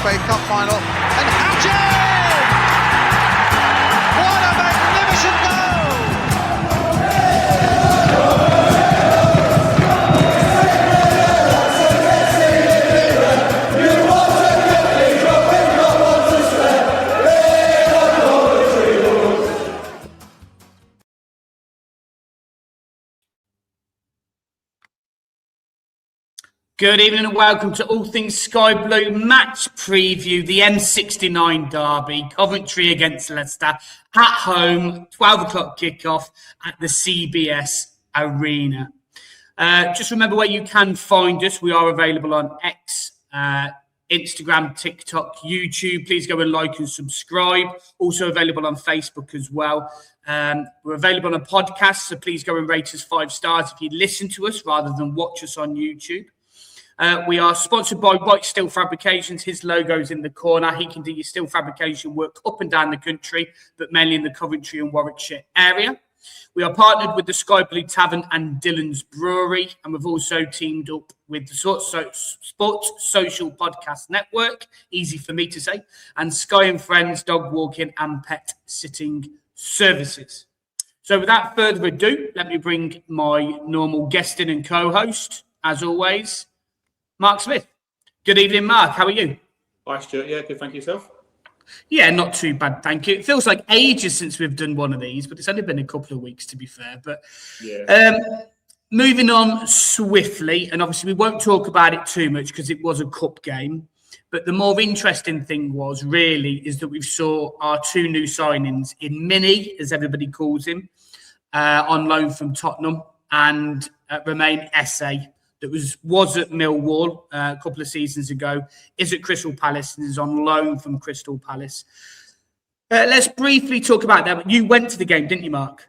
FA Cup final. And Hatchet! What a magnificent goal! Good evening and welcome to All Things Sky Blue match preview, the M69 Derby, Coventry against Leicester, at home, 12 o'clock kickoff at the CBS Arena. Just remember where you can find us. We are available on X, Instagram, TikTok, YouTube. Please go and like and subscribe. Also available on Facebook as well. We're available on a podcast, so please go and rate us 5 stars if you listen to us rather than watch us on YouTube. We are sponsored by White Steel Fabrications. His logo's in the corner. He can do your steel fabrication work up and down the country, but mainly in the Coventry and Warwickshire area. We are partnered with the Sky Blue Tavern and Dillon's Brewery, and we've also teamed up with the Sports Social Podcast Network, easy for me to say, and Sky and Friends Dog Walking and Pet Sitting Services. So without further ado, let me bring my normal guest in and co-host, as always, Mark Smith. Good evening, Mark. How are you? Hi, Stuart. Yeah, good. Thank you, yourself. Yeah, not too bad, thank you. It feels like ages since we've done one of these, but it's only been a couple of weeks, to be fair. But yeah. Moving on swiftly, and obviously we won't talk about it too much because it was a cup game. But the more interesting thing is that we saw our 2 new signings in Mini, as everybody calls him, on loan from Tottenham, and Romain Esse. That was at Millwall a couple of seasons ago, is at Crystal Palace and is on loan from Crystal Palace. Let's briefly talk about that. You went to the game, didn't you, Mark?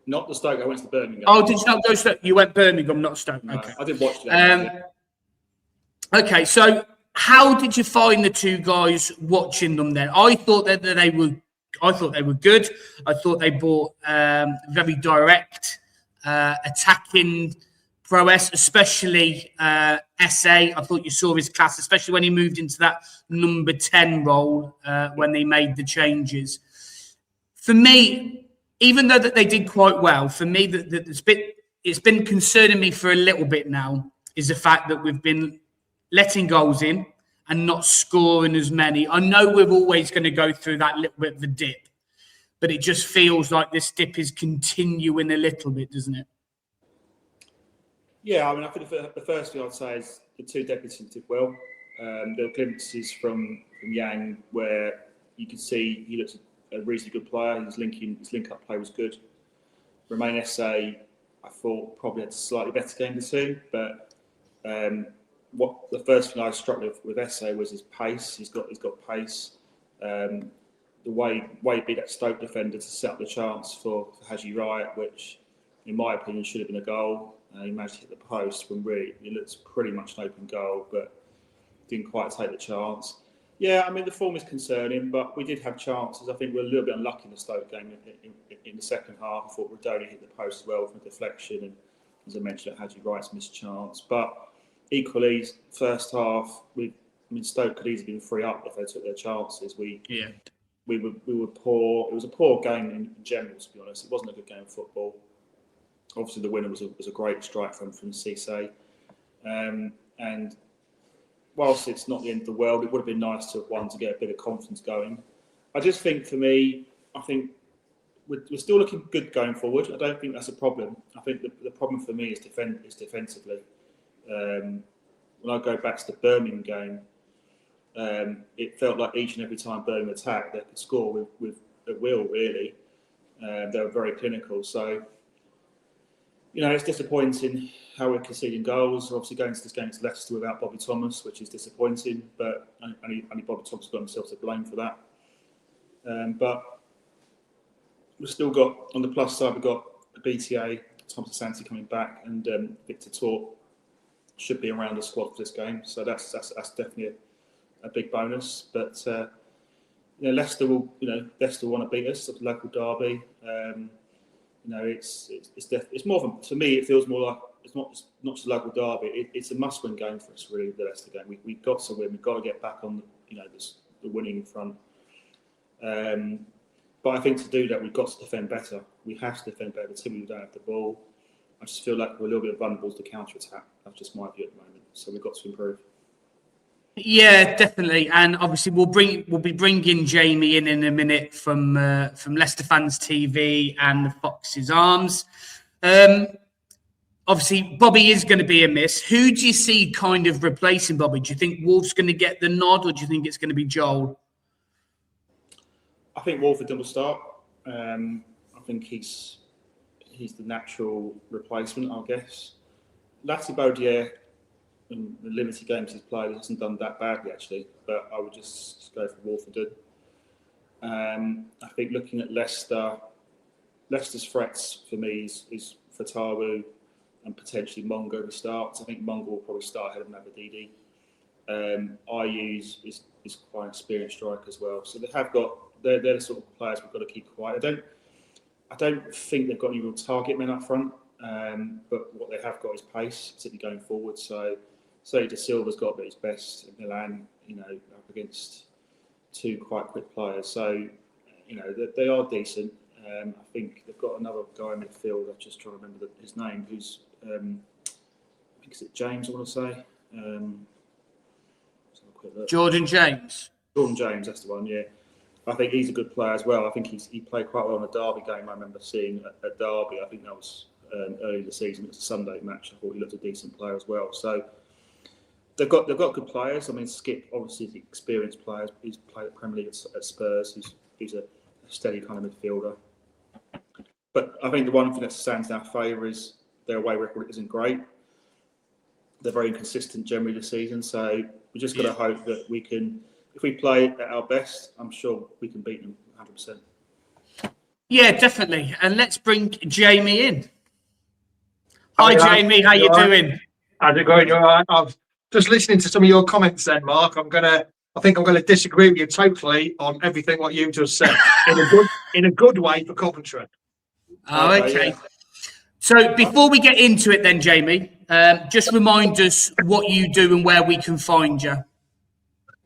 Not the Stoke. I went to the Birmingham. Oh, did you not go to Stoke? You went Birmingham, not Stoke. No, okay. I did watch that. Okay, so how did you find the 2 guys watching them then? I thought that they were good. I thought they brought very direct, attacking prowess, especially Esse. I thought you saw his class, especially when he moved into that number 10 role when they made the changes. For me, even though that they did quite well, for me, it's been concerning me for a little bit now, is the fact that we've been letting goals in and not scoring as many. I know we're always going to go through that little bit of a dip, but it just feels like this dip is continuing a little bit, doesn't it? Yeah, I mean, I think the first thing I'd say is the 2 deputies did well. There were glimpses from Yang where you could see he looks a reasonably good player. His link-up play was good. Romain Esse, I thought probably had a slightly better game than 2, but what the first thing I struck with Esse was his pace. He's got pace. The way he beat that Stoke defender to set up the chance for Haji Wright, which in my opinion should have been a goal. He managed to hit the post when really it looks pretty much an open goal, but didn't quite take the chance. Yeah, I mean, the form is concerning, but we did have chances. I think we were a little bit unlucky in the Stoke game in the second half. I thought Rodoni hit the post as well from deflection, and as I mentioned, Haji Wright's missed chance. But equally, first half, Stoke could easily been 3 up if they took their chances. We were poor. It was a poor game in general, to be honest. It wasn't a good game of football. Obviously, the winner was a great strike from Cisse. And whilst it's not the end of the world, it would have been nice to have won to get a bit of confidence going. I just think, for me, we're still looking good going forward. I don't think that's a problem. I think the problem for me is defensively. When I go back to the Birmingham game, it felt like each and every time Birmingham attacked, they could score with at will, really. They were very clinical. So, it's disappointing how we're conceding goals. We're obviously going to this game to Leicester without Bobby Thomas, which is disappointing, but only Bobby Thomas got himself to blame for that. But we've still got, on the plus side, we've got BTA, Thomas Asante coming back, and Victor Torp should be around the squad for this game. So that's definitely a big bonus. But Leicester will want to beat us at the local derby. It's more of to me, it feels more like not just a local derby. It's a must-win game for us, really. The Leicester game. We've got to win. We've got to get back on the winning front. But I think to do that, we've got to defend better. We have to defend better. Particularly we don't have the ball. I just feel like we're a little bit vulnerable to the counter-attack. That's just my view at the moment. So we've got to improve. Yeah, definitely, and obviously we'll be bringing Jamie in a minute from Leicester Fans TV and the Foxes Arms. Obviously, Bobby is going to be a miss. Who do you see kind of replacing Bobby? Do you think Wolf's going to get the nod, or do you think it's going to be Joel? I think Wolverton will start. I think he's the natural replacement, I guess. Latty Baudier, in the limited games he's played, he hasn't done that badly actually, but I would just go for Wolverton. I think looking at Leicester's threats for me is Fatawu and potentially Mongo who starts. I think Mongo will probably start ahead of Nabadidi. Ayu's is quite an experienced striker as well. So they're the sort of players we've got to keep quiet. I don't think they've got any real target men up front, but what they have got is pace, particularly going forward. So De Silva's got to be his best in Milan, up against two quite quick players. So, they are decent. I think they've got another guy in midfield. I'm just trying to remember his name. Who's I think is it James? I want to say. Let's have a quick look. Jordan James. Jordan James, that's the one. Yeah, I think he's a good player as well. I think he played quite well in a Derby game. I remember seeing at Derby. I think that was early in the season. It was a Sunday match. I thought he looked a decent player as well. So they've got good players. I mean, Skip obviously is an experienced player. He's played at Premier League at Spurs. He's a steady kind of midfielder. But I think the one thing that stands in our favour is their away record isn't great. They're very inconsistent generally this season. So we just got to hope that we can, if we play at our best, I'm sure we can beat them 100%. Yeah, definitely. And let's bring Jamie in. Hi, Jamie. How you doing? How's it going? You're all right? I'm just listening to some of your comments then, Mark. I think I'm going to disagree with you totally on everything what you've just said in a good way for Coventry. Oh, okay. Yeah. So before we get into it then, Jamie, just remind us what you do and where we can find you.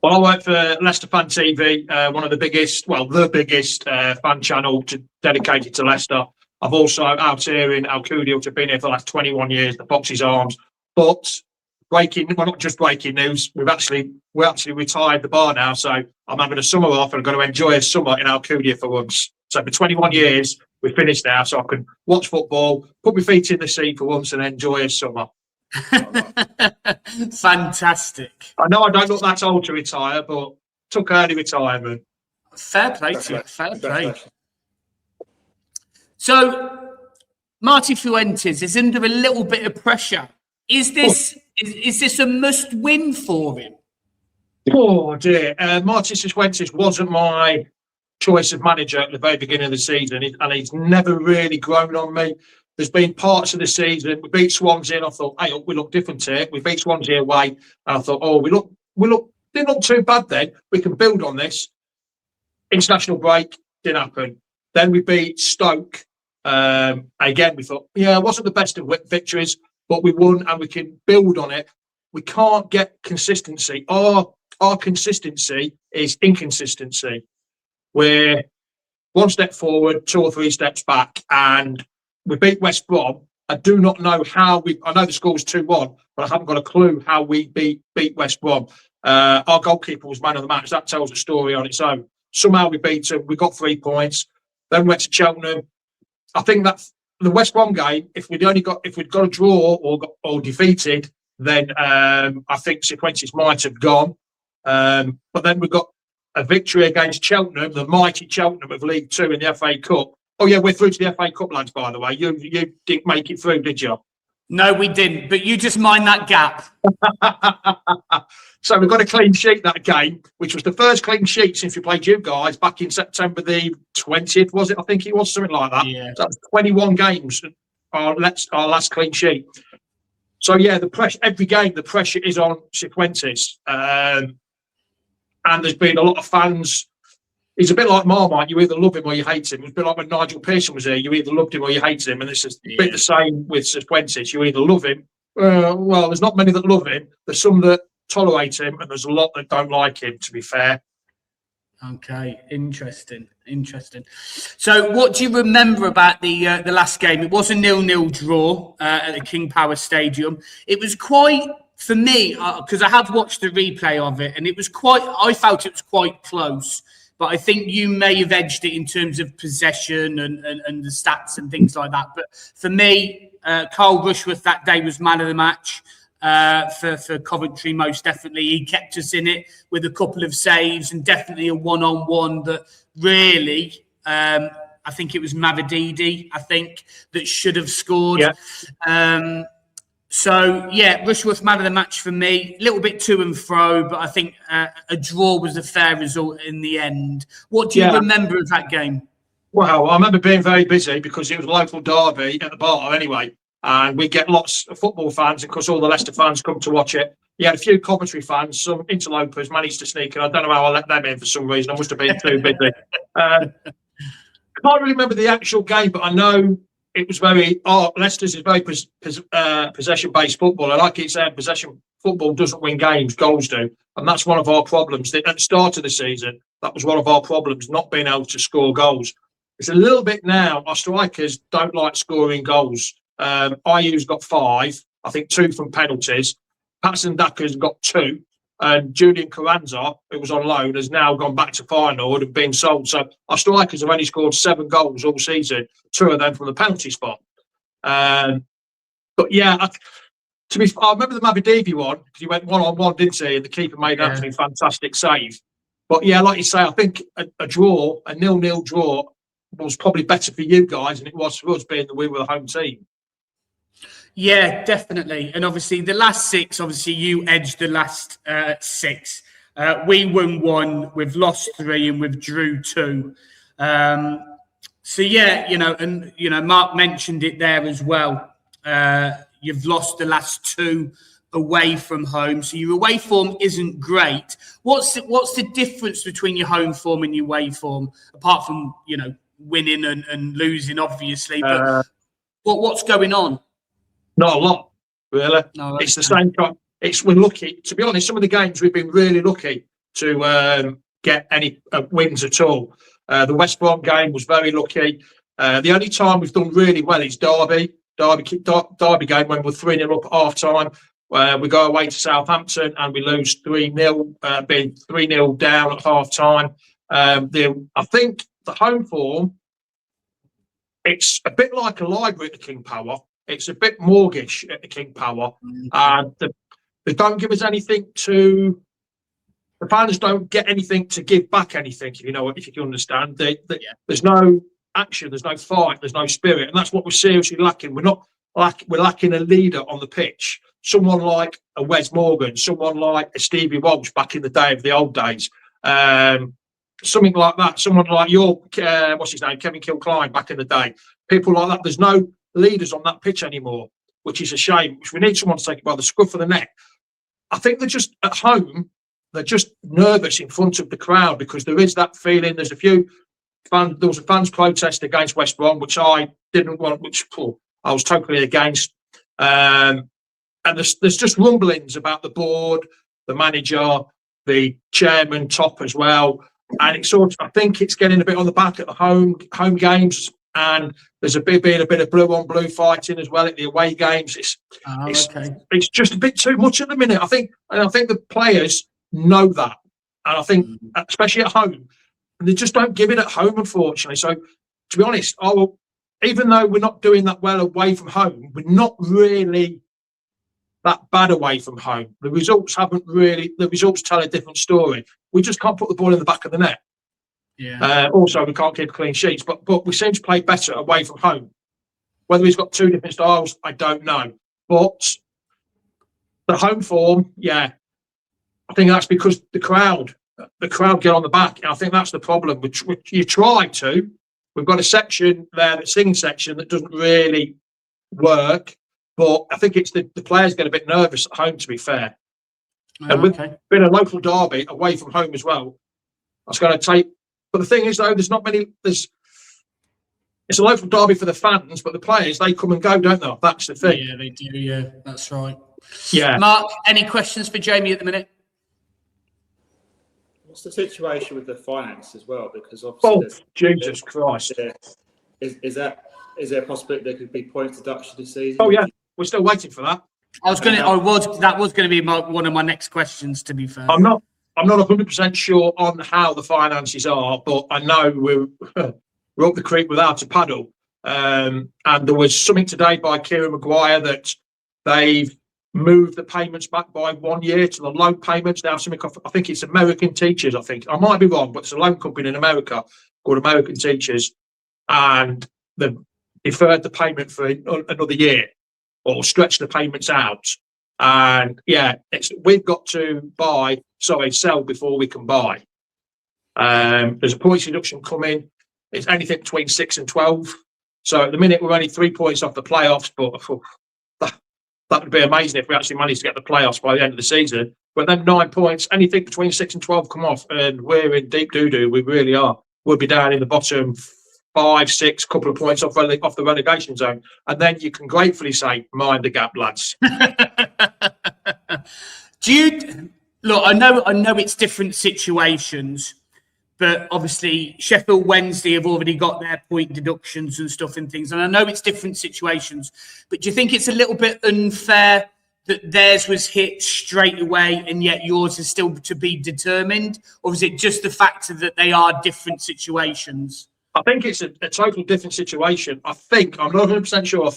Well, I work for Leicester Fan TV, one of the biggest fan channel dedicated to Leicester. I've also out here in Alcudia, which have been here for the last 21 years, the Foxes Arms. But not just breaking news, we're actually retired the bar now, so I'm having a summer off and I'm going to enjoy a summer in Alcudia for once. So for 21 years, we're finished now, so I can watch football, put my feet in the sea for once and enjoy a summer. Fantastic. I know I don't look that old to retire, but took early retirement. Fair play to you. Fair play. So, Marty Fuentes is under a little bit of pressure. Is this a must-win for him? Oh dear, Marty Fuentes wasn't my choice of manager at the very beginning of the season, and he's never really grown on me. There's been parts of the season, we beat Swansea and I thought, hey, we look different here. We beat Swansea away and I thought, didn't look too bad then. We can build on this. International break, didn't happen. Then we beat Stoke. Again, we thought, it wasn't the best of victories, but we won and we can build on it. We can't get consistency. Our consistency is inconsistency. We're one step forward, 2 or 3 steps back, and we beat West Brom. I do not know how I know the score's 2-1, but I haven't got a clue how we beat West Brom. Our goalkeeper was man of the match. That tells a story on its own. Somehow we beat them. We got 3 points. Then went to Cheltenham. I think that the West Brom game, if we'd got a draw or defeated, then I think Cifuentes might have gone. But then we got a victory against Cheltenham, the mighty Cheltenham of League 2 in the FA Cup. Oh yeah, we're through to the FA Cup, lads, by the way. You didn't make it through, did you? No, we didn't, but you just mind that gap. So we got a clean sheet that game, which was the first clean sheet since we played you guys back in September the 20th, was it? I think it was something like that. Yeah. So that was 21 games, our last clean sheet. So yeah, the pressure, every game, the pressure is on Cifuentes. And there's been a lot of fans, he's a bit like Marmite. You either love him or you hate him. It's a bit like when Nigel Pearson was here. You either loved him or you hated him. And it's a bit the same with Cifuentes. You either love him. Well, there's not many that love him. There's some that tolerate him, and there's a lot that don't like him, to be fair. Okay, interesting. So, what do you remember about the last game? It was a 0-0 draw at the King Power Stadium. It was quite, for me, because I have watched the replay of it, and it was quite. I felt it was quite close, but I think you may have edged it in terms of possession and the stats and things like that. But for me, Carl Rushworth that day was man of the match. For Coventry, most definitely. He kept us in it with a couple of saves and definitely a one-on-one that really, I think it was Mavididi, that should have scored. Yeah. Rushworth, man of the match for me. A little bit to and fro, but I think a draw was a fair result in the end. What do you remember of that game? Well, I remember being very busy because it was a local derby at the bar anyway. And we get lots of football fans, and of course all the Leicester fans come to watch it. You had a few Coventry fans, some interlopers managed to sneak in. I don't know how I let them in for some reason. I must have been too busy. I can't really remember the actual game, but I know it was Leicester's is very possession-based football. And like it's saying, possession football doesn't win games, goals do. And that's one of our problems. At the start of the season, that was one of our problems, not being able to score goals. It's a little bit now, our strikers don't like scoring goals. Ayu's got 5, I think 2 from penalties. Patson Daka's got 2, and Julian Carranza, who was on loan, has now gone back to Feyenoord and been sold. So our strikers have only scored 7 goals all season, 2 of them from the penalty spot. But yeah, I remember the Mavididi one because he went 1-on-1, didn't he? And the keeper made an absolutely fantastic save. But yeah, like you say, I think a 0-0 draw, was probably better for you guys than it was for us, being that we were the home team. Yeah, definitely. And obviously the last 6, obviously you edged the last 6. We won 1, we've lost 3 and we've drew 2. So yeah, Mark mentioned it there as well. You've lost the last 2 away from home. So your away form isn't great. What's the difference between your home form and your away form, apart from, winning and losing, obviously, but what's going on? Not a lot, really. No, it's the same. We're lucky, to be honest. Some of the games we've been really lucky to get any wins at all. The West Brom game was very lucky. The only time we've done really well is Derby game when we're 3-0 up at half time. We go away to Southampton and we lose 3-0, being 3-0 down at half time. I think the home form, it's a bit like a library at the King Power. It's a bit mortgage at the King Power. And they don't give us anything to... The fans don't get anything to give back anything, if you can understand. There's no action, there's no fight, there's no spirit. And that's what we're seriously lacking. We're lacking a leader on the pitch. Someone like a Wes Morgan, someone like a Stevie Walsh back in the day of the old days. Something like that. Someone like Kevin Kilcline back in the day. People like that. There's no leaders on that pitch anymore, which is a shame. We need someone to take it by the scruff of the neck. I think they're just at home. They're just nervous in front of the crowd because there is that feeling. There's a few fans. There was a fans protest against West Brom, which I didn't want. I was totally against. And there's just rumblings about the board, the manager, the chairman, top as well. And I think it's getting a bit on the back at the home games, and there's been a bit of blue on blue fighting as well at the away games. It's just a bit too much at the minute. I think the players know that, and I think especially at home, and they just don't give it at home, unfortunately. So to be honest, even though we're not doing that well away from home, we're not really that bad away from home. The results tell a different story. We just can't put the ball in the back of the net. Yeah. Also, we can't keep clean sheets, but we seem to play better away from home. Whether he's got 2 different styles, I don't know. But the home form, yeah, I think that's because the crowd get on the back. And I think that's the problem. Which you try to. We've got a section there, the singing section, that doesn't really work. But I think it's the players get a bit nervous at home, to be fair. And with being a local derby away from home as well, that's going to take But the thing is, though, there's not many. It's a local derby for the fans, but the players, they come and go, don't they? That's the thing. Yeah, they do. Yeah, that's right. Yeah. Mark, any questions for Jamie at the minute? What's the situation with the finance as well? Because obviously, Jesus Christ. Is there a possibility there could be point deduction this season? Oh yeah, we're still waiting for that. That was going to be one of my next questions. To be fair, I'm not 100% sure on how the finances are, but I know we're up the creek without a paddle. And there was something today by Kieran Maguire that they've moved the payments back by 1 year to the loan payments. Now, something I think it's American Teachers. I think I might be wrong, but it's a loan company in America called American Teachers, and they've deferred the payment for another year or stretched the payments out. And yeah, we've got to sell before we can buy. There's a points deduction coming. It's anything between 6 and 12. So at the minute we're only 3 points off the playoffs, but that would be amazing if we actually managed to get the playoffs by the end of the season. But then 9 points, anything between 6 and 12 come off, and we're in deep doo-doo. We really are. We'll be down in the bottom 5, 6, couple of points off the relegation zone. And then you can gratefully say, mind the gap, lads. Look, I know it's different situations, but obviously Sheffield Wednesday have already got their point deductions and stuff and things. And I know it's different situations, but do you think it's a little bit unfair that theirs was hit straight away and yet yours is still to be determined? Or is it just the fact that they are different situations? I think it's a totally different situation. I'm not 100% sure. I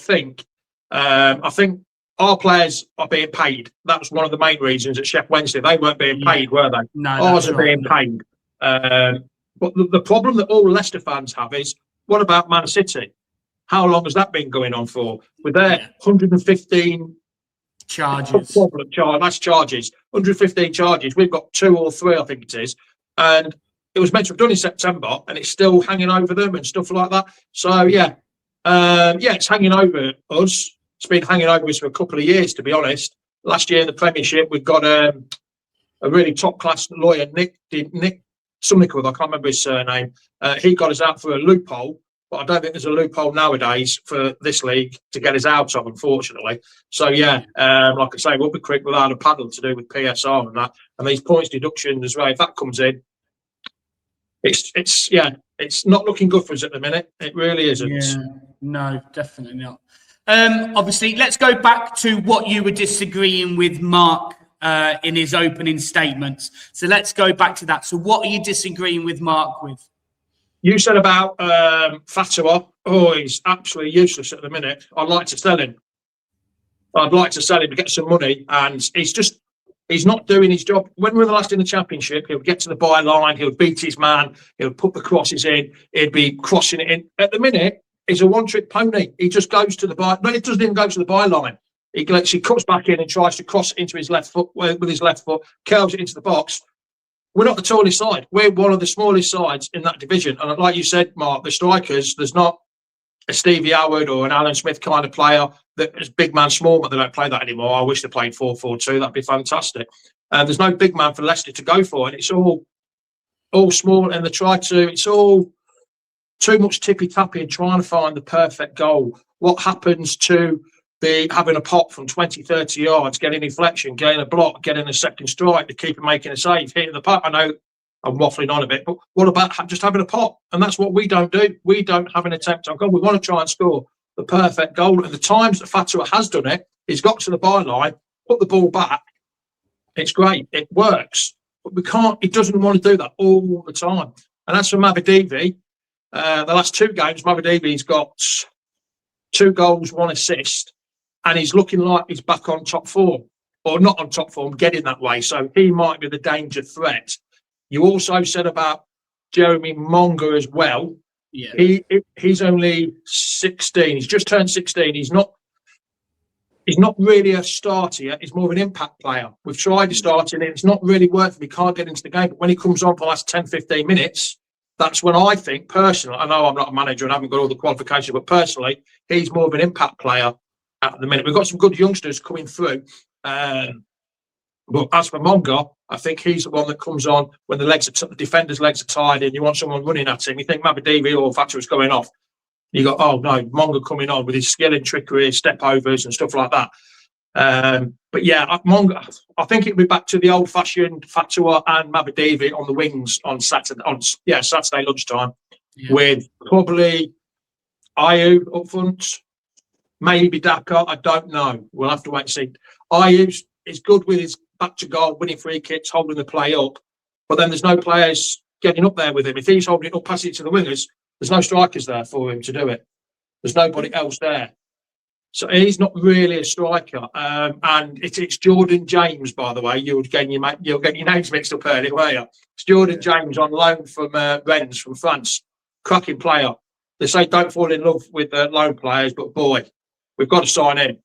think our players are being paid. That was one of the main reasons at Sheffield Wednesday. They weren't being paid, were they? No, ours are being paid. But the problem that all Leicester fans have is, what about Man City? How long has that been going on for? With their 115 charges. That's charges. 115 charges. We've got 2 or 3, I think it is. And it was meant to have done in September, and it's still hanging over them and stuff like that. So, it's hanging over us. It's been hanging over us for a couple of years, to be honest. Last year in the Premiership, we've got a really top-class lawyer, Nick something called, I can't remember his surname. He got us out for a loophole, but I don't think there's a loophole nowadays for this league to get us out of, unfortunately. So, like I say, we'll be quick without a paddle to do with PSR and that. And these points deduction as well, if that comes in, it's not looking good for us at the minute. It really isn't. Yeah, no, definitely not. Obviously, let's go back to what you were disagreeing with Mark in his opening statements. So let's go back to that. So what are you disagreeing with Mark with? You said about Fatwa. Oh, he's absolutely useless at the minute. I'd like to sell him. To get some money, and he's not doing his job. When we were last in the Championship, he'll get to the byline, he'll beat his man, he'll put the crosses in, he'd be crossing it in. At the minute, he's a one-trick pony. He just goes to the byline. No, he doesn't even go to the byline. He cuts back in and tries to cross it into his left foot with his left foot, curls it into the box. We're not the tallest side. We're one of the smallest sides in that division. And like you said, Mark, the strikers, there's not a Stevie Howard or an Alan Smith kind of player that is big man, small, but they don't play that anymore. I wish they played 4-4-2. That'd be fantastic. There's no big man for Leicester to go for, and it's all small. And it's all too much tippy-tappy and trying to find the perfect goal. What happens to having a pop from 20, 30 yards, getting inflection, getting a block, getting a second strike, the keeper making a save, hitting the puck? I know I'm waffling on a bit, but what about just having a pop? And that's what we don't do. We don't have an attempt on goal. We want to try and score the perfect goal. And the times that Fatwa has done it, he's got to the byline, put the ball back. It's great. It works. But we can't. He doesn't want to do that all the time. And as for Mavadivi, the last 2 games, Mavadivi's got 2 goals, 1 assist, and he's looking like he's back on top form, or not on top form, getting that way. So he might be the danger threat. You also said about Jeremy Monga as well. Yeah, he's only 16. He's just turned 16. He's not really a starter yet. He's more of an impact player. We've tried to start him. It's not really working. He can't get into the game. But when he comes on for the last 10, 15 minutes, that's when I think, personally, I know I'm not a manager and I haven't got all the qualifications, but personally, he's more of an impact player at the minute. We've got some good youngsters coming through. But as for Monga, I think he's the one that comes on when the defender's legs are tied and you want someone running at him. You think Mabadivi or Thatcher is going off. You go, oh no, Monga coming on with his skill and trickery, step overs and stuff like that. But yeah, Monga, I think it'll be back to the old-fashioned Fatua and Mabadivi on the wings on Saturday lunchtime, with probably Ayew up front, maybe Daka. I don't know. We'll have to wait and see. Ayew is good with his back to goal, winning free kicks, holding the play up, but then there's no players getting up there with him. If he's holding it up, passing it to the wingers, there's no strikers there for him to do it. There's nobody else there. So he's not really a striker. And it's Jordan James, by the way. You're getting your names mixed up earlier, were you? It's Jordan James on loan from Rennes, from France. Cracking player. They say don't fall in love with loan players, but boy, we've got to sign him.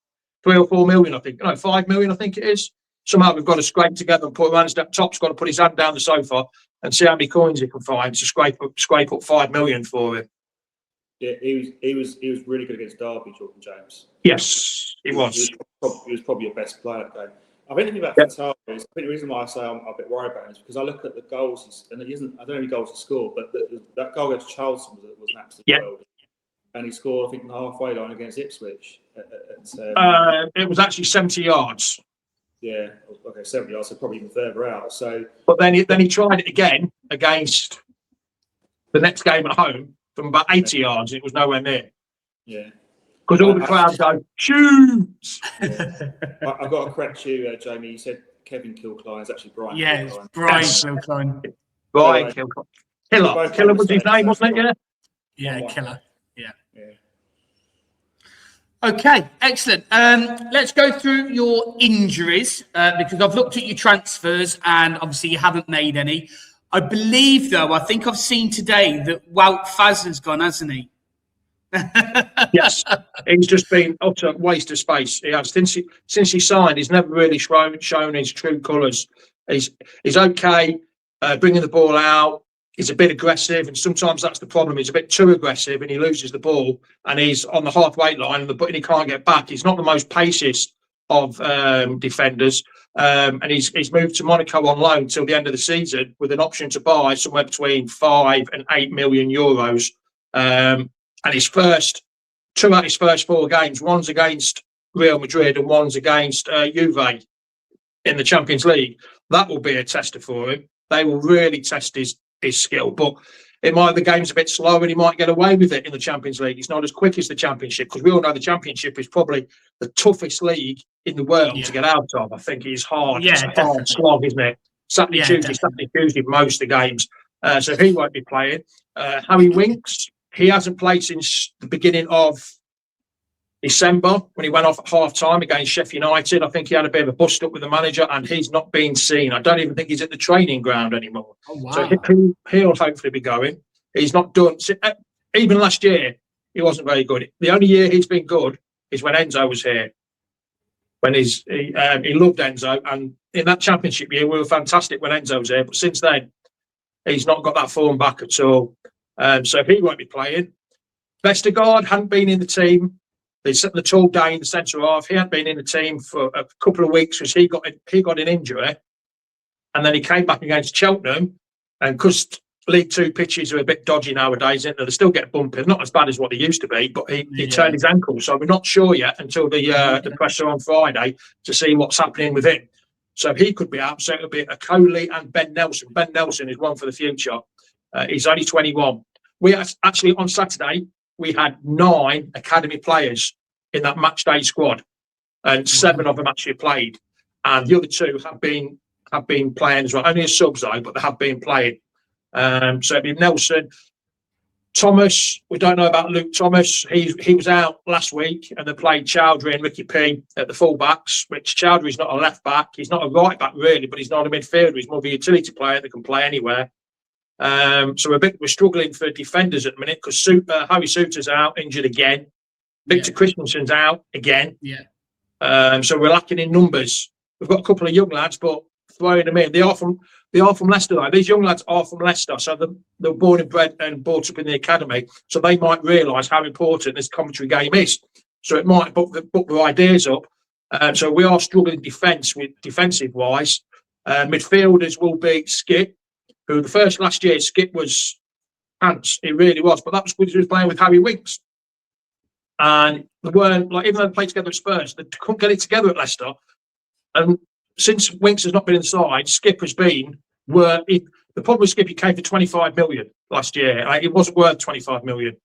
3 or 4 million, I think. No, 5 million, I think it is. Somehow we've got to scrape together and put around step. Top's got to put his hand down the sofa and see how many coins he can find to scrape up 5 million for him. Yeah, he was really good against Derby, Jordan James. Yes, he was. He was probably your best player that game. I think the thing about Fantaro is, I think the reason why I say I'm a bit worried about him is because I look at the goals, and I don't know how many goals he scored, but that goal against Charlton was an absolute world. And he scored, I think, the halfway line against Ipswich. It was actually 70 yards. Yeah, okay, 70 yards, so probably even further out. So, but then he tried it again against the next game at home from about 80 yards. It was nowhere near. Yeah. Because all the crowd go, shoot! Yeah. I've got to correct you, Jamie. You said Kevin Kilcline. It's actually Brian Kilcline. Kilcline. Brian Kilcline. Brian Kilcline. Killer was his name, wasn't it? Yeah, Killer. Yeah. Okay, excellent. Let's go through your injuries because I've looked at your transfers and obviously you haven't made any. I believe, though, I think I've seen today that Wout Faz has gone, hasn't he? Yes, he's just been utter waste of space. He has since he signed. He's never really shown his true colours. He's okay bringing the ball out. He's a bit aggressive, and sometimes that's the problem. He's a bit too aggressive, and he loses the ball, and he's on the halfway line, and he can't get back. He's not the most paciest of defenders, and he's moved to Monaco on loan until the end of the season with an option to buy somewhere between 5 and 8 million euros. And two out of his first 4 games, one's against Real Madrid and one's against Juve in the Champions League. That will be a tester for him. They will really test his skill, but the game's a bit slow and he might get away with it in the Champions League. It's not as quick as the Championship, because we all know the Championship is probably the toughest league in the world to get out of. I think it's hard. Yeah, it's a hard slog, isn't it? Saturday, Tuesday, most of the games. So he won't be playing. Harry Winks, he hasn't played since the beginning of December when he went off at half-time against Sheffield United. I think he had a bit of a bust-up with the manager and he's not been seen. I don't even think he's at the training ground anymore. Oh, wow. So he'll hopefully be going. He's not done. Even last year, he wasn't very good. The only year he's been good is when Enzo was here. When he loved Enzo. And in that Championship year, we were fantastic when Enzo was here. But since then, he's not got that form back at all. So he won't be playing. Vestergaard hadn't been in the team. The tall Dane, the centre half, he hadn't been in the team for a couple of weeks because he got an injury, and then he came back against Cheltenham. And because League Two pitches are a bit dodgy nowadays, they still get bumpy, not as bad as what they used to be. But he turned his ankle, so we're not sure yet until the presser on Friday to see what's happening with him. So he could be out. So it'll be a Coley and Ben Nelson. Ben Nelson is one for the future. He's only 21. We actually on Saturday we had 9 academy players in that match day squad, and 7 of them actually played, and the other 2 have been playing as well. Only as subs though, but they have been playing. So it'd be Nelson, Thomas. We don't know about Luke Thomas. He was out last week, and they played Chowdhury and Ricky P at the full-backs, which Chowdhury's not a left back. He's not a right back really, but he's not a midfielder. He's more of a utility player that can play anywhere. So we're struggling for defenders at the minute because Harry Souttar's out, injured again. Victor Christensen's out again. Yeah. So we're lacking in numbers. We've got a couple of young lads, but throwing them in. They are from Leicester, though. These young lads are from Leicester, so they're born and bred and brought up in the academy. So they might realise how important this Coventry game is. So it might book their ideas up. So we are struggling defensive wise. Midfielders will be Skip, who last year Skip was pants. It really was, but that was because he was playing with Harry Winks. And they weren't, like, even though they played together at Spurs, they couldn't get it together at Leicester. And since Winks has not been inside, Skip has been the problem with Skip, he came for 25 million last year. It wasn't worth 25 million.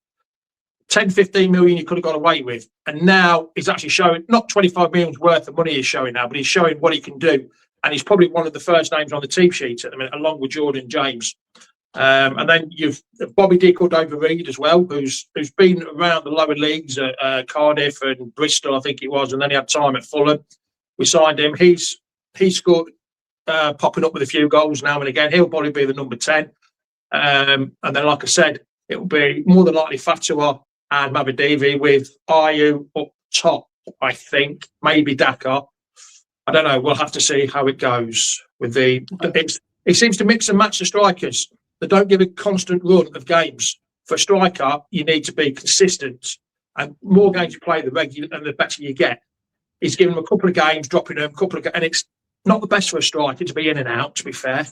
10, 15 million you could have got away with. And now he's actually showing, not 25 million's worth of money he's showing now, but he's showing what he can do. And he's probably one of the first names on the team sheet at the minute, along with Jordan James. And then you've Bobby D. Cordova-Reid as well, who's been around the lower leagues at Cardiff and Bristol, I think it was, and then he had time at Fulham. We signed him. He's scored, popping up with a few goals now and again. He'll probably be the number 10. And then, like I said, it will be more than likely Fatua and Mabadivi with Ayew up top, I think. Maybe Daka. I don't know. We'll have to see how it goes with it seems to mix and match the strikers. They don't give a constant run of games. For a striker, you need to be consistent. And more games you play, the better you get. He's given them a couple of games, dropping them, and it's not the best for a striker to be in and out, to be fair.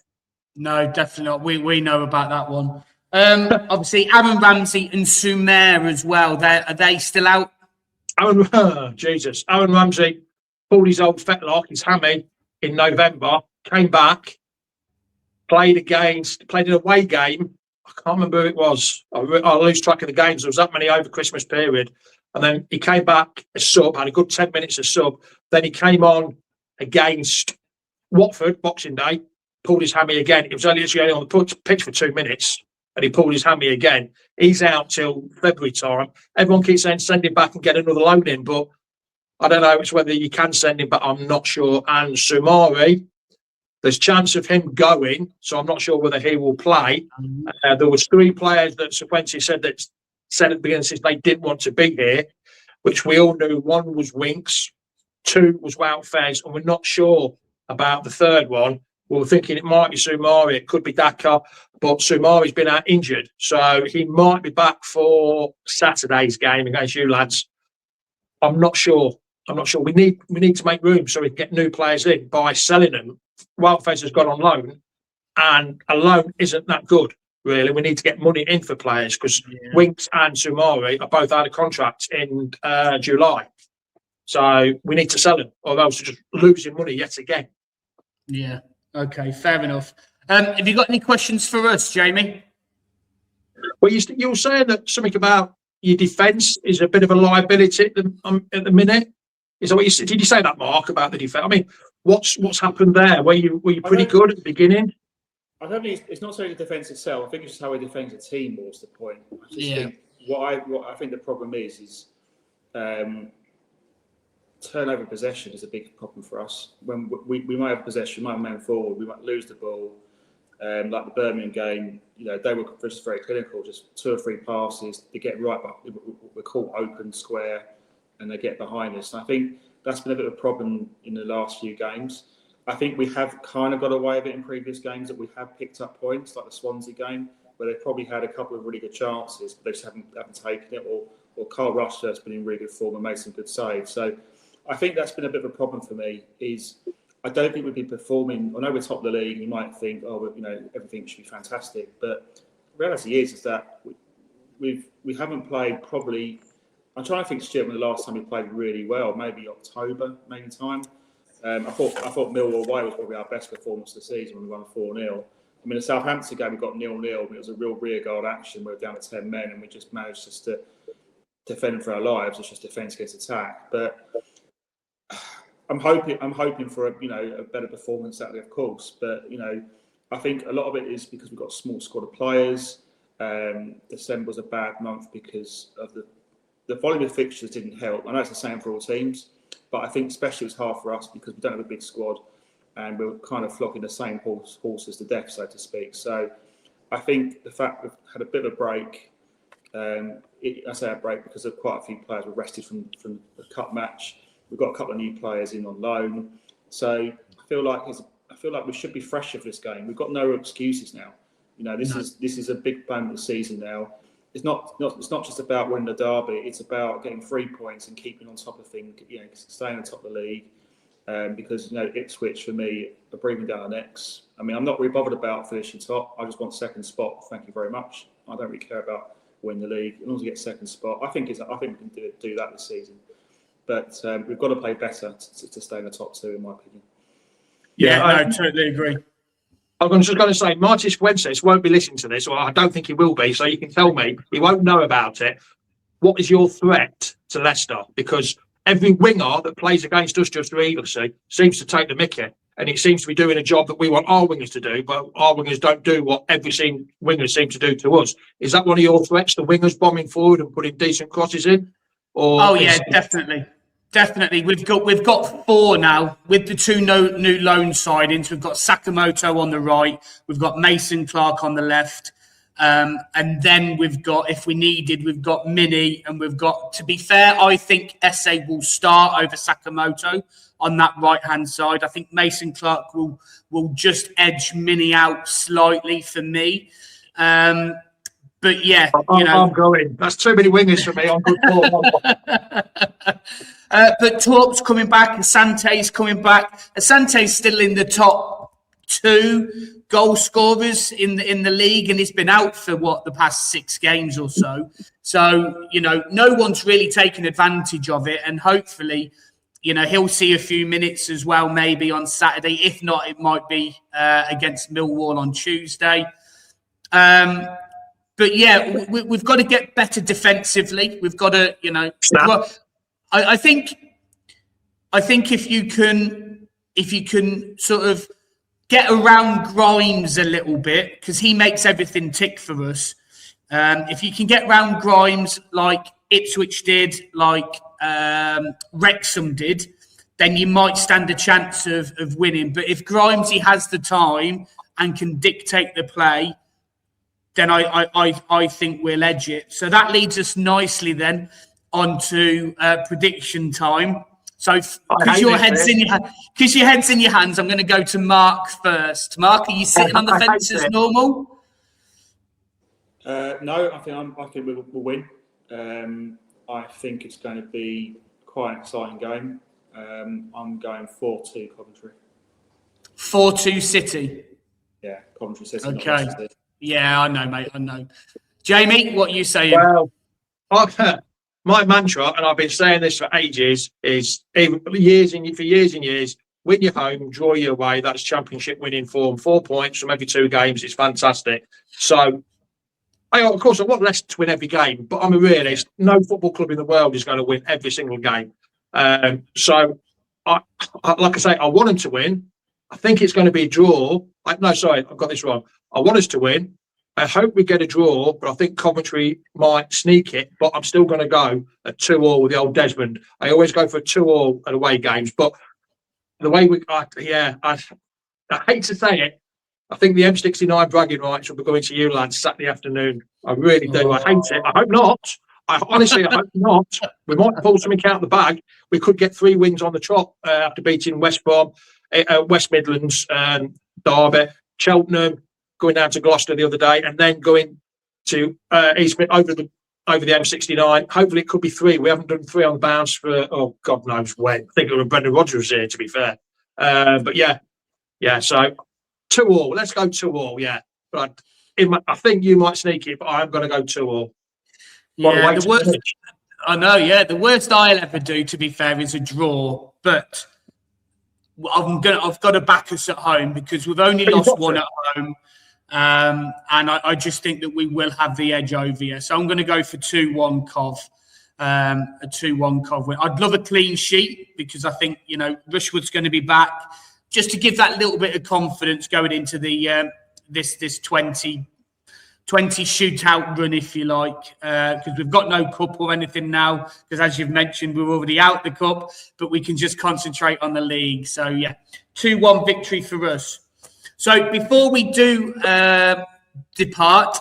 No, definitely not. We know about that one. Obviously, Aaron Ramsey and Sumer as well. Are they still out? Aaron Ramsey pulled his old fetlock, his hammy, in November, came back, played an away game. I can't remember who it was. I lose track of the games. There was that many over Christmas period. And then he came back as sub, had a good 10 minutes as sub. Then he came on against Watford, Boxing Day, pulled his hammy again. It was only on the pitch for 2 minutes, and he pulled his hammy again. He's out till February time. Everyone keeps saying send him back and get another loan in, but I don't know. It's whether you can send him back. I'm not sure. And Sumari, there's chance of him going, so I'm not sure whether he will play. There was 3 players that Sequenzi said at the beginning since they didn't want to be here, which we all knew. 1 was Winks, 2 was Wout Fez, and we're not sure about the third one. We were thinking it might be Sumari, it could be Daka, but Sumari's been out injured, so he might be back for Saturday's game against you lads. I'm not sure. We need to make room so we can get new players in by selling them. Wout Fez has gone on loan, and a loan isn't that good, really. We need to get money in for players because Winks and Sumari are both out of contract in July. So we need to sell them, or else we're just losing money yet again. Yeah. Okay. Fair enough. Have you got any questions for us, Jamie? Well, you were saying that something about your defence is a bit of a liability at the minute. Is that what you said? Did you say that, Mark, about the defence? I mean, what's happened there? Were you pretty good at the beginning? I don't think it's not so the defence itself. I think it's just how we defend the team more is the point. I just think what I think the problem is turnover possession is a big problem for us. When we might have possession, might have man forward, we might lose the ball. Like the Birmingham game, they were just very clinical, just 2 or 3 passes, they get right back, we're caught open, square, and they get behind us. And I think that's been a bit of a problem in the last few games. I think we have kind of got away with it in previous games that we have picked up points, like the Swansea game, where they probably had a couple of really good chances, but they just haven't taken it. Or Carl Rushford has been in really good form and made some good saves. So I think that's been a bit of a problem for me. I don't think we'd be performing. I know we're top of the league. You might think, everything should be fantastic, but the reality is that we haven't played probably. I'm trying to think, Stuart, when the last time we played really well, maybe October, maybe time. I thought Millwall away was probably our best performance of the season when we won 4-0. I mean, the Southampton game we got 0-0. It was a real rearguard action. We were down to 10 men, and we just managed to defend for our lives. It's just defence against attack, but. I'm hoping for a better performance Saturday, of course. But I think a lot of it is because we've got a small squad of players. December was a bad month because of the volume of fixtures didn't help. I know it's the same for all teams, but I think especially it was hard for us because we don't have a big squad and we're kind of flogging the same horses to death, so to speak. So I think the fact we've had a bit of a break. I say a break because of quite a few players were rested from the cup match. We've got a couple of new players in on loan, so I feel like we should be fresher for this game. We've got no excuses now. This is a big plan of the season now. it's not just about winning the derby. It's about getting 3 points and keeping on top of things. Staying on top of the league. Because Ipswich for me are breathing down our necks. I mean, I'm not really bothered about finishing top. I just want second spot. Thank you very much. I don't really care about winning the league. As long as we get second spot, I think we can do that this season. But we've got to play better to stay in the top two, in my opinion. Yeah, I totally agree. I'm just going to say, Martis Fuentes won't be listening to this, or I don't think he will be, so you can tell me, he won't know about it. What is your threat to Leicester? Because every winger that plays against us just needlessly seems to take the mickey, and it seems to be doing a job that we want our wingers to do, but our wingers don't do what every winger seems to do to us. Is that one of your threats, the wingers bombing forward and putting decent crosses in? Definitely. We've got 4 now with the 2 new loan signings. We've got Sakamoto on the right. We've got Mason Clark on the left. And then we've got, if we needed, we've got Mini, and we've got, to be fair, I think Esse will start over Sakamoto on that right-hand side. I think Mason Clark will just edge Mini out slightly for me. But yeah, I'm going. That's too many wingers for me. I'm good for. But Torp's coming back. Asante's coming back. Asante's still in the top 2 goal scorers in the league, and he's been out for the past 6 games or so. So no one's really taken advantage of it, and hopefully, he'll see a few minutes as well, maybe on Saturday. If not, it might be against Millwall on Tuesday. But yeah, we've got to get better defensively. We've got to, I think if you can sort of get around Grimes a little bit, because he makes everything tick for us. If you can get around Grimes like Ipswich did, like Wrexham did, then you might stand a chance of winning. But if Grimes, he has the time and can dictate the play, then I think we'll edge it. So that leads us nicely then onto prediction time. So because your head's in your hands, I'm going to go to Mark first. Mark, are you sitting on the fence as normal? No, I think we'll win. I think it's going to be quite an exciting game. I'm going 4-2 Coventry. 4-2 City. Yeah, Coventry City. Okay. Yeah, I know, mate. I know. Jamie, what are you saying? Well, my mantra, and I've been saying this for ages, is for years and years, win your home, draw your away. That's championship winning form. 4 points from every 2 games. It's fantastic. So, of course, I want Leicester to win every game, but I'm a realist. No football club in the world is going to win every single game. So, like I say, I want them to win. I think it's going to be a draw. I've got this wrong. I want us to win. I hope we get a draw, but I think Coventry might sneak it. But I'm still going to go a 2-2 with the old Desmond. I always go for a 2-2 at away games. But the way I hate to say it, I think the M69 bragging rights will be going to you lads Saturday afternoon. I really do. I hate it. I hope not. I hope not. We might pull something out of the bag. We could get 3 wins on the trot after beating West Brom, West Midlands, Derby, Cheltenham, going down to Gloucester the other day, and then going to East Mid over the M69. Hopefully, it could be 3. We haven't done 3 on the bounce for God knows when. I think it was Brendan Rodgers here, to be fair. But yeah. So 2-2. Let's go 2-2. Yeah, but I think you might sneak it, but I'm going to go 2-2. Yeah, the worst. I know. Yeah, the worst I'll ever do, to be fair, is a draw. But I've got to back us at home because we've only lost 1 at home. And I just think that we will have the edge over you. So I'm going to go for 2-1 Cov. A 2-1 Cov win. I'd love a clean sheet because I think, Rushwood's going to be back just to give that little bit of confidence going into the this 20 shootout run, if you like, because we've got no cup or anything now because, as you've mentioned, we're already out the cup, but we can just concentrate on the league. So, yeah, 2-1 victory for us. So before we do depart,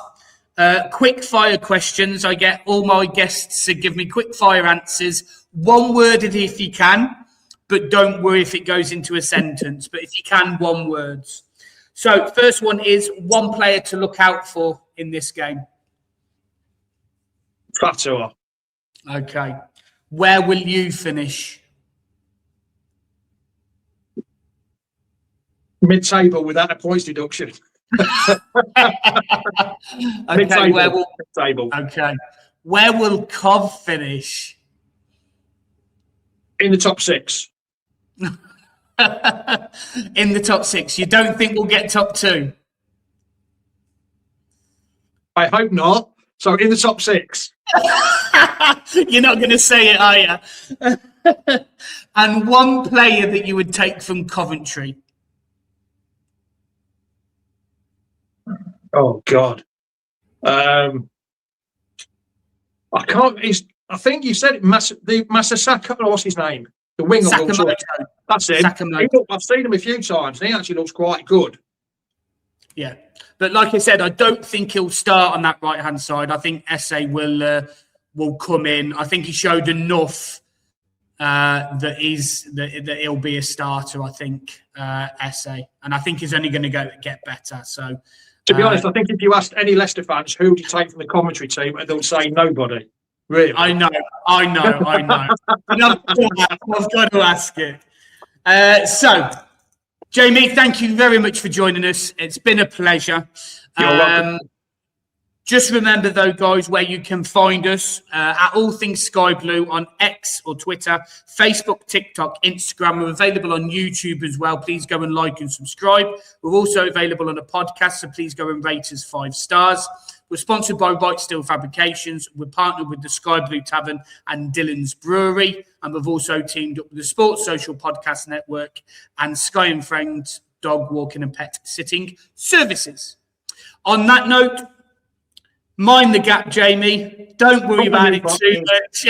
quick fire questions. I get all my guests to give me quick fire answers, one-worded if you can, but don't worry if it goes into a sentence. But if you can, 1 word. So first one is one player to look out for in this game. Fator. Okay. Where will you finish? Mid-table without a points deduction. Okay, where will Mid-table. Okay. Where will Cov finish? In the top 6. In the top 6. You don't think we'll get top 2? I hope not. So in the top 6. You're not going to say it, are you? And one player that you would take from Coventry. Oh God. I can't. I think you said it. Masasaka. What's his name? The winger. Sakamoto. That's him. Sakamoto. I've seen him a few times, and he actually looks quite good. Yeah, but like I said, I don't think he'll start on that right hand side. I think Esse will come in. I think he showed enough that he'll be a starter. I think Esse, and I think he's only going to get better. So, to be honest, I think if you asked any Leicester fans who would you take from the commentary team, they'll say nobody. Really, I know. And I've got to ask it. So, Jamie, thank you very much for joining us. It's been a pleasure. You're welcome. Just remember, though, guys, where you can find us at All Things Sky Blue on X or Twitter, Facebook, TikTok, Instagram. We're available on YouTube as well. Please go and like and subscribe. We're also available on a podcast, so please go and rate us 5 stars. We're sponsored by White Steel Fabrications. We're partnered with the Sky Blue Tavern and Dylan's Brewery. And we've also teamed up with the Sports Social Podcast Network and Sky and Friends Dog Walking and Pet Sitting Services. On that note, mind the gap, Jamie. Don't worry about it too much.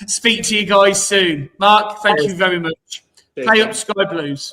Speak to you guys soon. Mark, thank you very much. Play up Sky Blues.